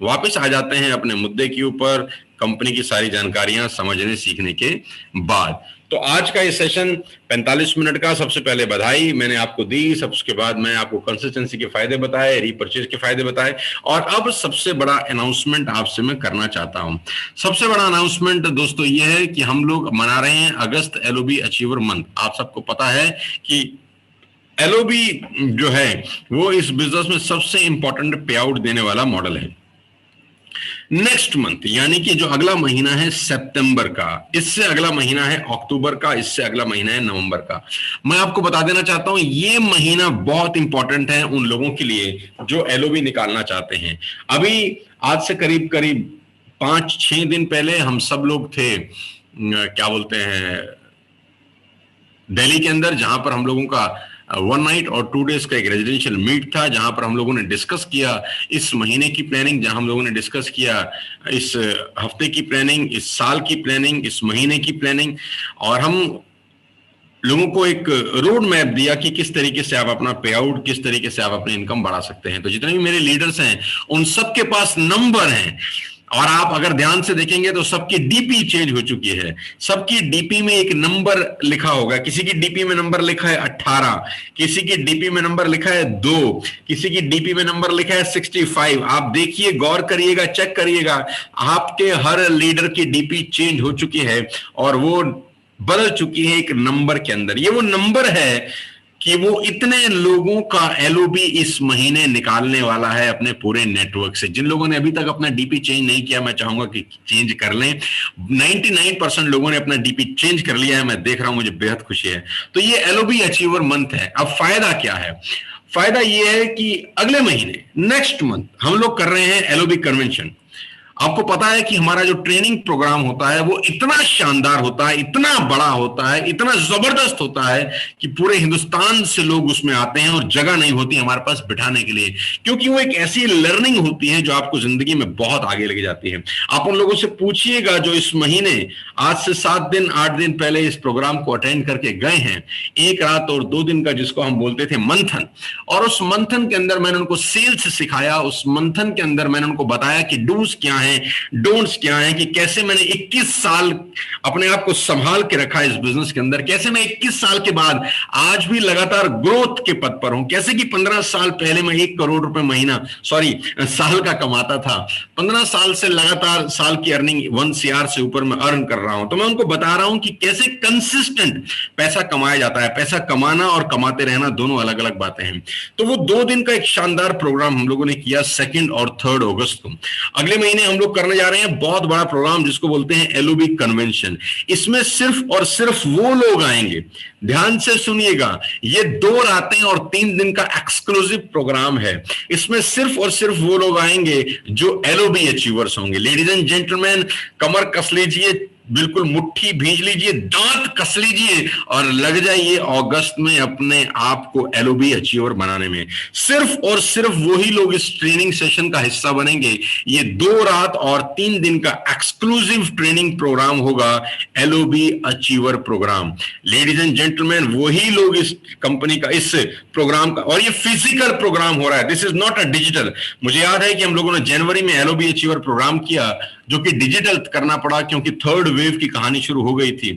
वापस आ जाते हैं अपने मुद्दे के ऊपर, कंपनी की सारी जानकारियां समझने सीखने के बाद। तो आज का ये सेशन 45 मिनट का। सबसे पहले बधाई मैंने आपको दी, सब उसके बाद मैं आपको कंसिस्टेंसी के फायदे बताए, रीपरचेज के फायदे बताए, और अब सबसे बड़ा अनाउंसमेंट आपसे मैं करना चाहता हूं। सबसे बड़ा अनाउंसमेंट दोस्तों ये है कि हम लोग मना रहे हैं अगस्त एलओबी अचीवर मंथ। आप सबको पता है कि एलओबी जो है वो इस बिजनेस में सबसे इंपॉर्टेंट पे आउट देने वाला मॉडल है। नेक्स्ट मंथ यानी कि जो अगला महीना है सितंबर का, इससे अगला महीना है अक्टूबर का, इससे अगला महीना है नवंबर का। मैं आपको बता देना चाहता हूं ये महीना बहुत इंपॉर्टेंट है उन लोगों के लिए जो एलओबी निकालना चाहते हैं। अभी आज से करीब 5-6 दिन पहले हम सब लोग थे क्या बोलते हैं दिल्ली के अंदर, जहां पर हम लोगों का 1 नाइट और 2 डेज का एक रेजिडेंशियल मीट था, जहां पर हम लोगों ने डिस्कस किया इस महीने की प्लानिंग, जहां हम लोगों ने डिस्कस किया इस हफ्ते की प्लानिंग, इस साल की प्लानिंग, इस महीने की प्लानिंग, और हम लोगों को एक रोड मैप दिया कि किस तरीके से आप अपना पे आउट, किस तरीके से आप अपनी इनकम बढ़ा सकते हैं। तो जितने भी मेरे लीडर्स हैं उन सबके पास नंबर हैं, और आप अगर ध्यान से देखेंगे तो सबकी डीपी चेंज हो चुकी है। सबकी डीपी में एक नंबर लिखा होगा। किसी की डीपी में नंबर लिखा है 18, किसी की डीपी में नंबर लिखा है 2, किसी की डीपी में नंबर लिखा है 65। आप देखिए, गौर करिएगा, चेक करिएगा, आपके हर लीडर की डीपी चेंज हो चुकी है और वो बदल चुकी है एक नंबर के अंदर। ये वो नंबर है कि वो इतने लोगों का एलओबी इस महीने निकालने वाला है अपने पूरे नेटवर्क से। जिन लोगों ने अभी तक अपना डीपी चेंज नहीं किया, मैं चाहूंगा कि चेंज कर लें। 99% लोगों ने अपना डीपी चेंज कर लिया है, मैं देख रहा हूं, मुझे बेहद खुशी है। तो ये एलओबी अचीवर मंथ है। अब फायदा क्या है? फायदा ये है कि अगले महीने नेक्स्ट मंथ हम लोग कर रहे हैं एलओबी कन्वेंशन। आपको पता है कि हमारा जो ट्रेनिंग प्रोग्राम होता है वो इतना शानदार होता है, इतना बड़ा होता है, इतना जबरदस्त होता है कि पूरे हिंदुस्तान से लोग उसमें आते हैं और जगह नहीं होती हमारे पास बिठाने के लिए, क्योंकि वो एक ऐसी लर्निंग होती है जो आपको जिंदगी में बहुत आगे लेके जाती है। आप उन लोगों से पूछिएगा जो इस महीने आज से 7 दिन 8 दिन पहले इस प्रोग्राम को अटेंड करके गए हैं, 1 रात और 2 दिन का, जिसको हम बोलते थे मंथन। और उस मंथन के अंदर मैंने उनको सेल्स सिखाया। उस मंथन के अंदर मैंने उनको बताया कि डूज क्या है, डोंट्स क्या है, कि कैसे मैंने 21 साल अपने आप को संभाल के रखा इस बिजनेस के अंदर, कैसे मैं 21 साल के बाद आज भी लगातार ग्रोथ के पद पर हूं, कैसे कि 15 साल पहले मैं 1 करोड़ रुपए महीना साल का कमाता था, 15 साल से लगातार साल की अर्निंग 1 CR से ऊपर मैं अर्न कर रहा हूं। तो मैं उनको बता रहा हूं कि कैसे कंसिस्टेंट पैसा कमाया जाता है। पैसा कमाना और कमाते रहना दोनों अलग अलग बातें हैं। तो वो 2 दिन का एक शानदार प्रोग्राम हम लोगों ने किया 2 और 3 अगस्त को। अगले महीने हम हम लोग करने जा रहे हैं बहुत बड़ा प्रोग्राम जिसको बोलते हैं एलओबी कन्वेंशन। इसमें सिर्फ और सिर्फ वो लोग आएंगे, ध्यान से सुनिएगा, ये 2 रातें और 3 दिन का एक्सक्लूसिव प्रोग्राम है। इसमें सिर्फ और सिर्फ वो लोग आएंगे जो एलओबी अचीवर्स होंगे। लेडीज एंड जेंटलमैन, कमर कस लीजिए, बिल्कुल मुट्ठी भींच लीजिए, दांत कस लीजिए और लग जाइए अगस्त में अपने आप को एलओबी अचीवर बनाने में। सिर्फ और सिर्फ वही लोग इस ट्रेनिंग सेशन का हिस्सा बनेंगे। ये 2 रात और 3 दिन का एक्सक्लूसिव ट्रेनिंग प्रोग्राम होगा, LOB achiever program. Ladies and gentleman, वही लोग इस कंपनी का, इस प्रोग्राम का, और ये फिजिकल प्रोग्राम हो रहा है, this is not a digital. मुझे याद है कि हम लोगों ने जनवरी में एलओबी अचीवर प्रोग्राम किया जो कि डिजिटल करना पड़ा क्योंकि थर्ड वेव की कहानी शुरू हो गई थी,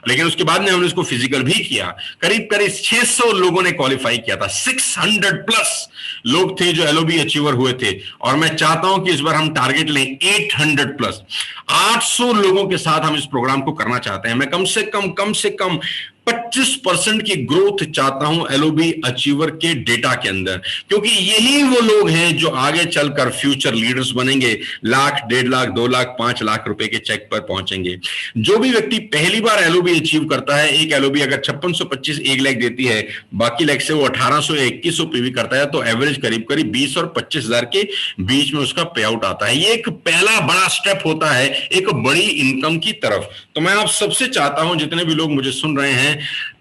लेकिन उसके बाद में हमने उसको फिजिकल भी किया। करीब करीब 600 लोगों ने क्वालिफाई किया था, 600 प्लस लोग थे जो एलओबी अचीवर हुए थे, और मैं चाहता हूं कि इस बार हम टारगेट लें 800 प्लस, 800 लोगों के साथ हम इस प्रोग्राम को करना चाहते हैं। मैं कम से कम 25% की ग्रोथ चाहता हूं एलओबी अचीवर के डेटा के अंदर, क्योंकि यही वो लोग हैं जो आगे चलकर फ्यूचर लीडर्स बनेंगे, लाख, 1.5 लाख, 2 लाख, 5 लाख रुपए के चेक पर पहुंचेंगे। जो भी व्यक्ति पहली बार एलओबी अचीव करता है, एक एलओबी अगर 5625 1 लाख देती है, बाकी लाख से वो 1800 या 2100 पीवी करता है, तो एवरेज करीब करीब 20 और 25 हजार के बीच में उसका पे आउट आता है। ये एक पहला बड़ा स्टेप होता है एक बड़ी इनकम की तरफ। तो मैं आप सबसे चाहता हूं, जितने भी लोग मुझे सुन रहे हैं,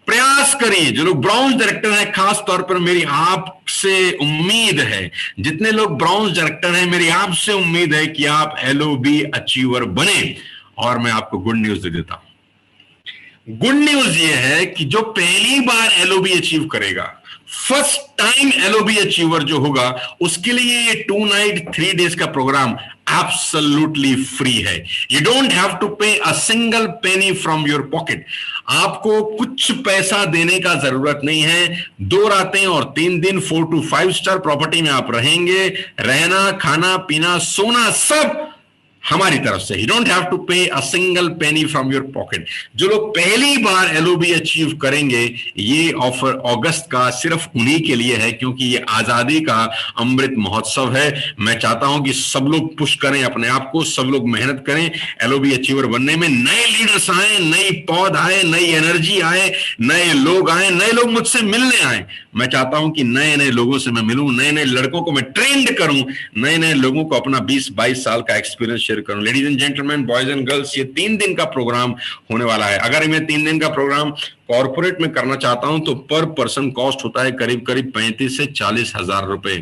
प्रयास करिए। जो लोग ब्राउन्स डायरेक्टर हैं, खास तौर पर मेरी आपसे उम्मीद है, जितने लोग ब्राउन्स डायरेक्टर हैं, मेरी आपसे उम्मीद है कि आप एलओबी अचीवर बने। और मैं आपको गुड न्यूज दे देता हूं। गुड न्यूज ये है कि जो पहली बार एलओबी अचीव करेगा, फर्स्ट टाइम एलओबी अचीवर जो होगा, उसके लिए ये 2 नाइट 3 डेज का प्रोग्राम एब्सोल्युटली फ्री है। यू डोंट हैव टू पे a single penny from your pocket. आपको कुछ पैसा देने का जरूरत नहीं है। 2 रातें और 3 दिन 4 to 5 स्टार प्रॉपर्टी में आप रहेंगे। रहना, खाना, पीना, सोना सब हमारी तरफ से। यू डोंट हैव टू पे a single penny from your pocket. जो लोग पहली बार एलओबी अचीव करेंगे, ये ऑफर अगस्त का सिर्फ उन्हीं के लिए है, क्योंकि ये आजादी का अमृत महोत्सव है। मैं चाहता हूं कि सब लोग पुश करें अपने आप को, सब लोग मेहनत करें एलओबी अचीवर बनने में। नए लीडर्स आए, नई पौध आए, नई एनर्जी आए, नए लोग आए, नए लोग मुझसे मिलने आए। मैं चाहता हूं कि नए नए लोगों से मैं मिलूं, नए नए लड़कों को मैं ट्रेंड करूं, नए नए लोगों को अपना 20-22 साल का एक्सपीरियंस शेयर करूं। Ladies and gentleman, boys and girls, ये 3 दिन का प्रोग्राम होने वाला है। अगर मैं 3 दिन का प्रोग्राम कॉर्पोरेट में करना चाहता हूं तो पर पर्सन कॉस्ट होता है करीब करीब 35 से 40 हजार रुपए।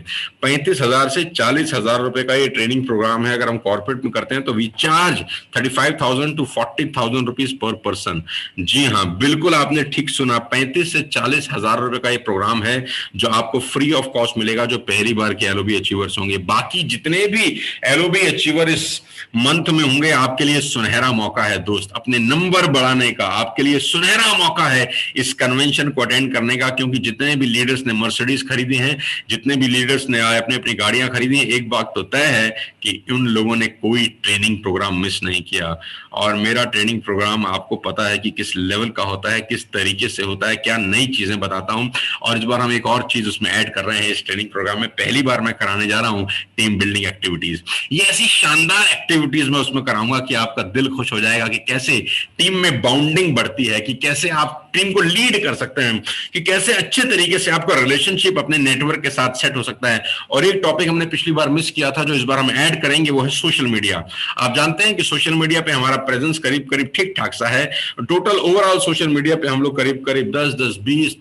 35,000 से 40,000 रुपए का ये ट्रेनिंग प्रोग्राम है। अगर हम कॉर्पोरेट में करते हैं तो we charge 35,000 to 40,000 rupees per person. जी हाँ, बिल्कुल आपने ठीक सुना, 35 से 40 हजार रुपए का ये प्रोग्राम है जो आपको फ्री ऑफ कॉस्ट मिलेगा, जो पहली बार के एलओबी अचीवर्स होंगे। बाकी जितने भी एलओबी अचीवर इस मंथ में होंगे, आपके लिए सुनहरा मौका है दोस्त, अपने नंबर बढ़ाने का। आपके लिए सुनहरा मौका है इस कन्वेंशन को अटेंड करने का, क्योंकि जितने भी लीडर्स ने मर्सिडीज खरीदी हैं, जितने भी लीडर्स ने अपने अपनी गाड़ियां खरीदी हैं, एक बात तो तय है कि उन लोगों ने कोई ट्रेनिंग प्रोग्राम मिस नहीं किया। और मेरा ट्रेनिंग प्रोग्राम आपको पता है कि किस लेवल का होता है, किस तरीके से होता है, क्या नई चीजें बताता हूं। और इस बार हम एक और चीज उसमें ऐड कर रहे हैं इस ट्रेनिंग प्रोग्राम में। पहली बार मैं कराने जा रहा हूं टीम बिल्डिंग एक्टिविटीज। ये ऐसी शानदार एक्टिविटीज मैं उसमें कराऊंगा कि आपका दिल खुश हो जाएगा, कि कैसे टीम में बाउंडिंग बढ़ती है, कि कैसे आप टीम को लीड कर सकते हैं, कि कैसे अच्छे तरीके से आपका रिलेशनशिप अपने नेटवर्क के साथ सेट हो सकता है। और एक टॉपिक हमने पिछली बार मिस किया था, जो इस बार हम ऐड करेंगे, वो है सोशल मीडिया। आप जानते हैं कि सोशल मीडिया पे हमारा प्रेजेंस करीब करीब ठीक ठाक सा है। टोटल ओवरऑल सोशल मीडिया पे हम लोग करीब करीब 10-20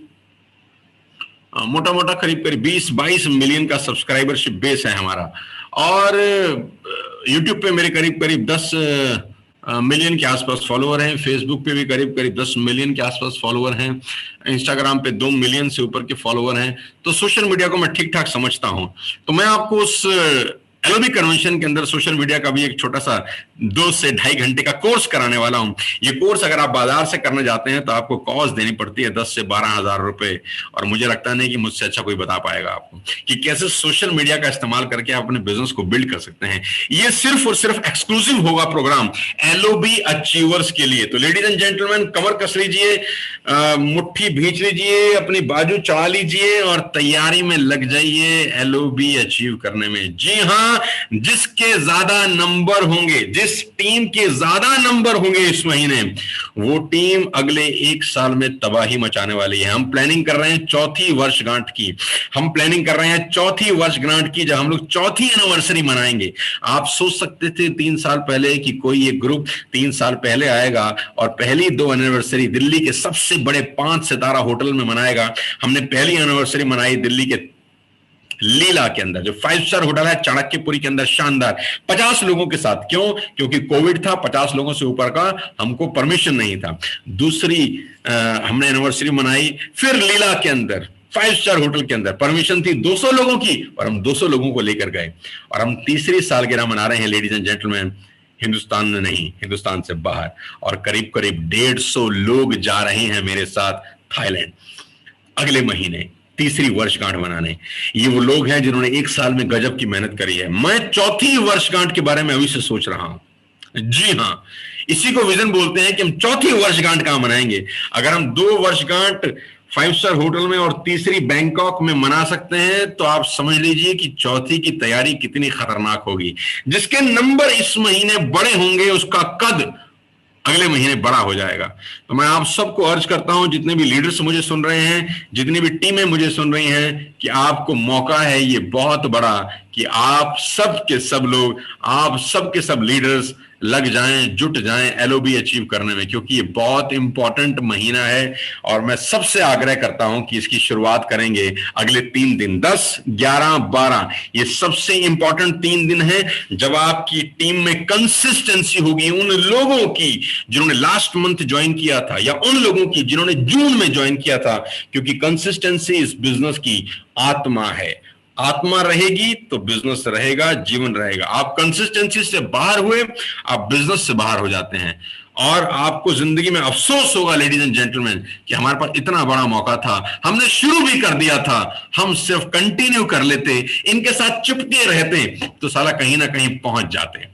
मोटा मोटा करीब करीब 20-22 मिलियन का सब्सक्राइबरशिप बेस है हमारा। और यूट्यूब पे मेरे करीब करीब 10 मिलियन के आसपास फॉलोअर हैं। फेसबुक पे भी करीब करीब 10 मिलियन के आसपास फॉलोअर हैं। इंस्टाग्राम पे 2 मिलियन से ऊपर के फॉलोअर हैं। तो सोशल मीडिया को मैं ठीक ठाक समझता हूं। तो मैं आपको उस एलओबी कन्वेंशन के अंदर सोशल मीडिया का भी एक छोटा सा 2 से 2.5 घंटे का कोर्स कराने वाला हूं। ये कोर्स अगर आप बाजार से करने जाते हैं तो आपको कॉस्ट देनी पड़ती है 10 से 12 हजार रुपए, और मुझे लगता नहीं कि मुझसे अच्छा कोई बता पाएगा आपको कि कैसे सोशल मीडिया का इस्तेमाल करके आप अपने बिजनेस को बिल्ड कर सकते हैं। ये सिर्फ और सिर्फ एक्सक्लूसिव होगा प्रोग्राम एलओबी अचीवर्स के लिए। तो लेडीज एंड जेंटलमैन, कमर कस लीजिए, मुट्ठी भींच लीजिए, अपनी बाजू चढ़ा लीजिए और तैयारी में लग जाइए एलओबी अचीव करने में। जी हाँ, जिसके ज्यादा नंबर होंगे, जिस टीम के ज्यादा नंबर होंगे इस महीने, वो टीम अगले 1 साल में तबाही मचाने वाली है। हम प्लानिंग कर रहे हैं चौथी वर्षगांठ की, हम प्लानिंग कर रहे हैं चौथी वर्षगांठ की, जब हम लोग चौथी एनिवर्सरी मनाएंगे। आप सोच सकते थे 3 साल पहले कि कोई एक ग्रुप 3 साल पहले आएगा और पहली 2 एनिवर्सरी दिल्ली के सबसे बड़े 5 सितारा होटल में मनाएगा। हमने पहली एनिवर्सरी मनाई दिल्ली के लीला के अंदर, जो 5 स्टार होटल है चाणक्यपुरी के अंदर, शानदार 50 लोगों के साथ। क्यों? क्योंकि कोविड था, 50 लोगों से ऊपर का हमको परमिशन नहीं था। दूसरी हमने एनिवर्सरी मनाई फिर लीला के अंदर, 5 स्टार होटल के अंदर, परमिशन थी 200 लोगों की और हम 200 लोगों को लेकर गए। और हम तीसरी सालगिरह मना रहे हैं लेडीज एंड जेंटलमैन, हिंदुस्तान में नहीं, हिंदुस्तान से बाहर। और करीब करीब 150 लोग जा रहे हैं मेरे साथ थाईलैंड अगले महीने तीसरी वर्षगांठ मनाने। ये वो लोग हैं जिन्होंने 1 साल में गजब की मेहनत करी है। मैं चौथी वर्षगांठ के बारे में अभी से सोच रहा हूं। जी हां, इसी को विजन बोलते हैं कि हम चौथी वर्षगांठ कहां मनाएंगे। अगर हम 2 वर्षगांठ 5 स्टार होटल में और तीसरी बैंकॉक में मना सकते हैं, तो आप समझ लीजिए कि चौथी की तैयारी कितनी खतरनाक होगी। जिसके नंबर इस महीने बड़े होंगे, उसका कद अगले महीने बड़ा हो जाएगा। तो मैं आप सबको अर्ज करता हूं, जितने भी लीडर्स मुझे सुन रहे हैं, जितनी भी टीमें मुझे सुन रही हैं, कि आपको मौका है ये बहुत बड़ा कि आप सब के सब लोग, आप सब के सब लीडर्स लग जाएं, जुट जाएं एलओबी अचीव करने में, क्योंकि ये बहुत इंपॉर्टेंट महीना है। और मैं सबसे आग्रह करता हूं कि इसकी शुरुआत करेंगे अगले 3 दिन, 10, 11, 12। ये सबसे इंपॉर्टेंट 3 दिन है जब आपकी टीम में कंसिस्टेंसी होगी उन लोगों की जिन्होंने लास्ट मंथ ज्वाइन किया था, या उन लोगों की जिन्होंने जून में ज्वाइन किया था। क्योंकि कंसिस्टेंसी इस बिजनेस की आत्मा है। आत्मा रहेगी तो बिजनेस रहेगा, जीवन रहेगा। आप कंसिस्टेंसी से बाहर हुए, आप बिजनेस से बाहर हो जाते हैं और आपको जिंदगी में अफसोस होगा लेडीज एंड जेंटलमैन कि हमारे पास इतना बड़ा मौका था, हमने शुरू भी कर दिया था, हम सिर्फ कंटिन्यू कर लेते, इनके साथ चिपके रहते तो साला कहीं ना कहीं पहुंच जाते।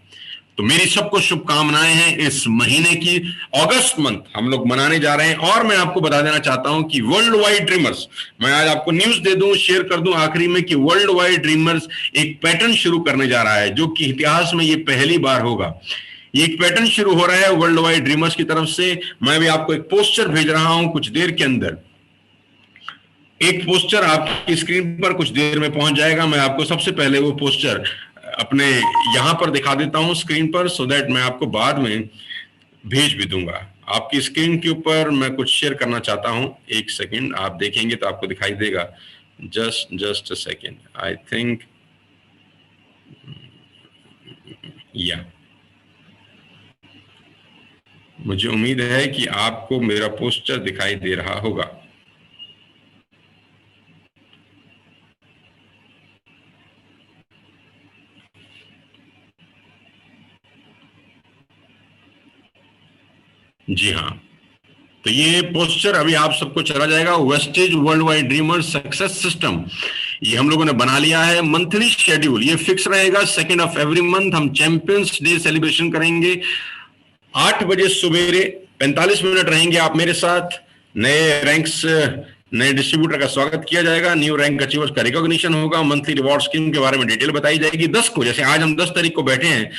तो मेरी सबको शुभकामनाएं हैं। इस महीने की अगस्त मंथ हम लोग मनाने जा रहे हैं। और मैं आपको बता देना चाहता हूं कि वर्ल्ड वाइड ड्रीमर्स, मैं आज आपको न्यूज दे दूं, शेयर कर दूं आखिरी में, कि वर्ल्ड वाइड ड्रीमर्स एक पैटर्न शुरू करने जा रहा है, जो कि इतिहास में ये पहली बार होगा। ये एक पैटर्न शुरू हो रहा है वर्ल्ड वाइड ड्रीमर्स की तरफ से। मैं भी आपको एक पोस्टर भेज रहा हूं कुछ देर के अंदर। एक पोस्टर आपकी स्क्रीन पर कुछ देर में पहुंच जाएगा। मैं आपको सबसे पहले वो पोस्टर अपने यहां पर दिखा देता हूं स्क्रीन पर, सो दैट मैं आपको बाद में भेज भी दूंगा। आपकी स्क्रीन के ऊपर मैं कुछ शेयर करना चाहता हूं। एक सेकंड, आप देखेंगे तो आपको दिखाई देगा। Just a second, I think, या मुझे उम्मीद है कि आपको मेरा पोस्टर दिखाई दे रहा होगा। जी हाँ, तो ये पोस्टर अभी आप सबको चला जाएगा। Wastage world wide dreamer success system, ये हम लोगों ने बना लिया है। मंथली शेड्यूल ये फिक्स रहेगा, 2 ऑफ एवरी मंथ हम चैंपियंस डे सेलिब्रेशन करेंगे। 8 बजे सवेरे 45 मिनट रहेंगे आप मेरे साथ। नए रैंक्स, नए डिस्ट्रीब्यूटर का स्वागत किया जाएगा, न्यू रैंक अचीवर्स का रिकॉग्निशन होगा, मंथली रिवॉर्ड स्कीम के बारे में डिटेल बताई जाएगी। 10 को, जैसे आज हम 10 तारीख को बैठे हैं,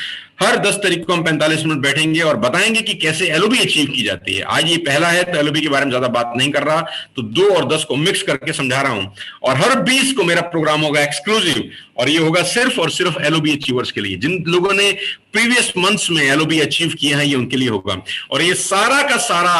हर 10 तारीख को हम 45 मिनट बैठेंगे और बताएंगे कि कैसे एलओबी अचीव की जाती है। आज ये पहला है तो एलओबी के बारे में ज्यादा बात नहीं कर रहा, तो 2 और 10 को मिक्स करके समझा रहा हूं। और हर 20 को मेरा प्रोग्राम होगा एक्सक्लूसिव, और ये होगा सिर्फ और सिर्फ एलओबी अचीवर्स के लिए। जिन लोगों ने प्रीवियस मंथ्स में एलओबी अचीव किया है, ये उनके लिए होगा। और ये सारा का सारा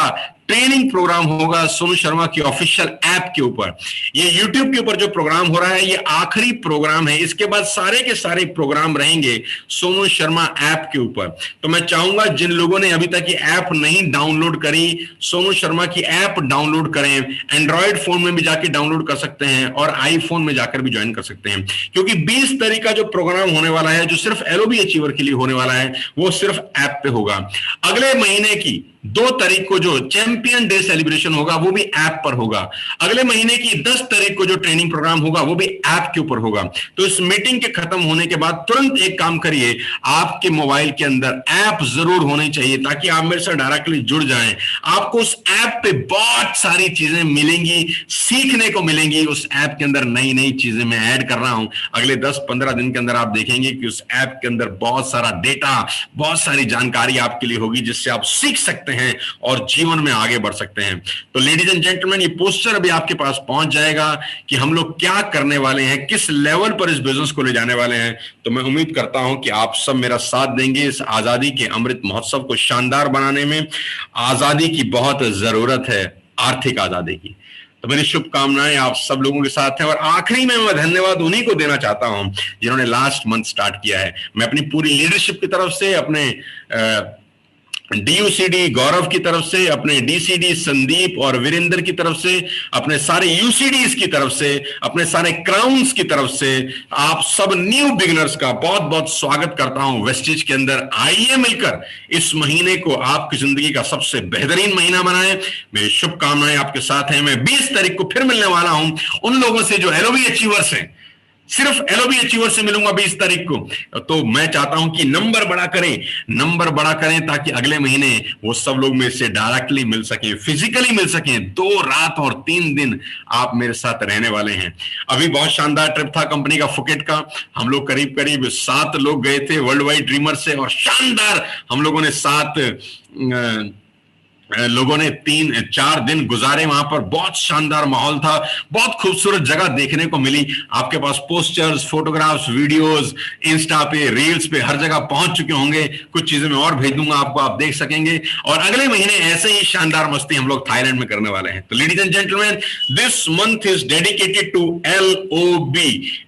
ट्रेनिंग प्रोग्राम होगा सोनू शर्मा की ऑफिशियल ऐप के ऊपर। ये यूट्यूब के ऊपर जो प्रोग्राम हो रहा है, ये आखिरी प्रोग्राम है। इसके बाद सारे के सारे प्रोग्राम रहेंगे सोनू शर्मा ऐप के ऊपर। तो मैं चाहूंगा जिन लोगों ने अभी तक ये ऐप नहीं डाउनलोड करी, सोनू शर्मा की ऐप डाउनलोड करें। एंड्रॉयड फोन में भी जाके डाउनलोड कर सकते हैं और आईफोन में जाकर भी ज्वाइन कर सकते हैं, क्योंकि 20 तारीख का जो प्रोग्राम होने वाला है, जो सिर्फ एलओबी अचीवर के लिए होने वाला है, वो सिर्फ ऐप पे होगा। अगले महीने की 2 तारीख को जो चैंपियन डे सेलिब्रेशन होगा, वो भी ऐप पर होगा। अगले महीने की 10 तारीख को जो ट्रेनिंग प्रोग्राम होगा, वो भी ऐप के ऊपर होगा। तो इस मीटिंग के खत्म होने के बाद तुरंत एक काम करिए, आपके मोबाइल के अंदर ऐप जरूर होनी चाहिए ताकि आप मेरे से डायरेक्टली जुड़ जाएं। आपको उस ऐप पे बहुत सारी चीजें मिलेंगी, सीखने को मिलेंगी। उस ऐप के अंदर नई नई चीजें मैं ऐड कर रहा हूं। अगले 10-15 दिन के अंदर आप देखेंगे कि उस ऐप के अंदर बहुत सारा डेटा, बहुत सारी जानकारी आपके लिए होगी जिससे आप सीख सकते हैं और जीवन में आगे बढ़ सकते हैं। तो लेडीज एंड जेंटलमैन, ये पोस्टर अभी आपके पास पहुंच जाएगा कि हम लोग क्या करने वाले हैं, किस लेवल पर इस बिजनेस को ले जाने वाले हैं। तो मैं उम्मीद करता हूं कि आप सब मेरा साथ देंगे इस आजादी के अमृत महोत्सव को शानदार बनाने में। आजादी की बहुत जरूरत है, आर्थिक आजादी की। तो मेरी शुभकामनाएं आप सब लोगों के साथ हैं। और आखिरी में मैं धन्यवाद उन्हीं को देना चाहता हूं जिन्होंने लास्ट मंथ स्टार्ट किया है। मैं अपनी पूरी लीडरशिप की तरफ से, अपने डीयूसीडी गौरव की तरफ से, अपने डीसीडी संदीप और वीरेंद्र की तरफ से, अपने सारे यूसीडीज की तरफ से, अपने सारे क्राउन्स की तरफ से आप सब न्यू बिगिनर्स का बहुत बहुत स्वागत करता हूं वेस्टिज के अंदर। आइए मिलकर इस महीने को आपकी जिंदगी का सबसे बेहतरीन महीना बनाएं। मेरी शुभकामनाएं आपके साथ हैं। मैं 20 तारीख को फिर मिलने वाला हूं उन लोगों से जो एलओबी अचीवर्स हैं। सिर्फ एलओबी अचीवर से मिलूंगा 20 तारीख को। तो मैं चाहता हूं कि नंबर बड़ा करें ताकि अगले महीने वो सब लोग मेरे से डायरेक्टली मिल सकें, फिजिकली मिल सकें। 2 रात और 3 दिन आप मेरे साथ रहने वाले हैं। अभी बहुत शानदार ट्रिप था कंपनी का फुकेट का। हम लोग करीब करीब 7 लोग गए थे वर्ल्ड वाइड ड्रीमर से, और शानदार हम लोगों ने 7 लोगों ने 3-4 दिन गुजारे वहां पर। बहुत शानदार माहौल था, बहुत खूबसूरत जगह देखने को मिली। आपके पास पोस्टर्स, फोटोग्राफ्स, वीडियोस इंस्टा पे, रील्स पे हर जगह पहुंच चुके होंगे। कुछ चीजें मैं और भेज दूंगा आपको, आप देख सकेंगे। और अगले महीने ऐसे ही शानदार मस्ती हम लोग थाईलैंड में करने वाले हैं। तो ladies and gentleman, this month is dedicated to LOB,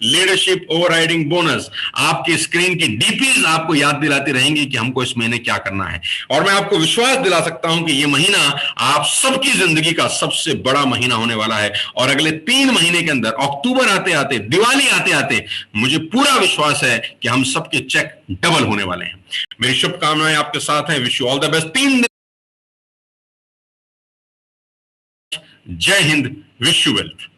leadership overriding bonus. आपकी स्क्रीन की डीपीज आपको याद दिलाती रहेंगी कि हमको इस महीने क्या करना है। और मैं आपको विश्वास दिला सकता हूं कि ये महीना आप सबकी जिंदगी का सबसे बड़ा महीना होने वाला है। और अगले 3 महीने के अंदर, अक्टूबर आते आते, दिवाली आते आते, मुझे पूरा विश्वास है कि हम सबके चेक डबल होने वाले हैं। मेरी शुभकामनाएं आपके साथ हैं। Wish you all the best. 3 दिन। जय हिंद, विश यू वेल्थ।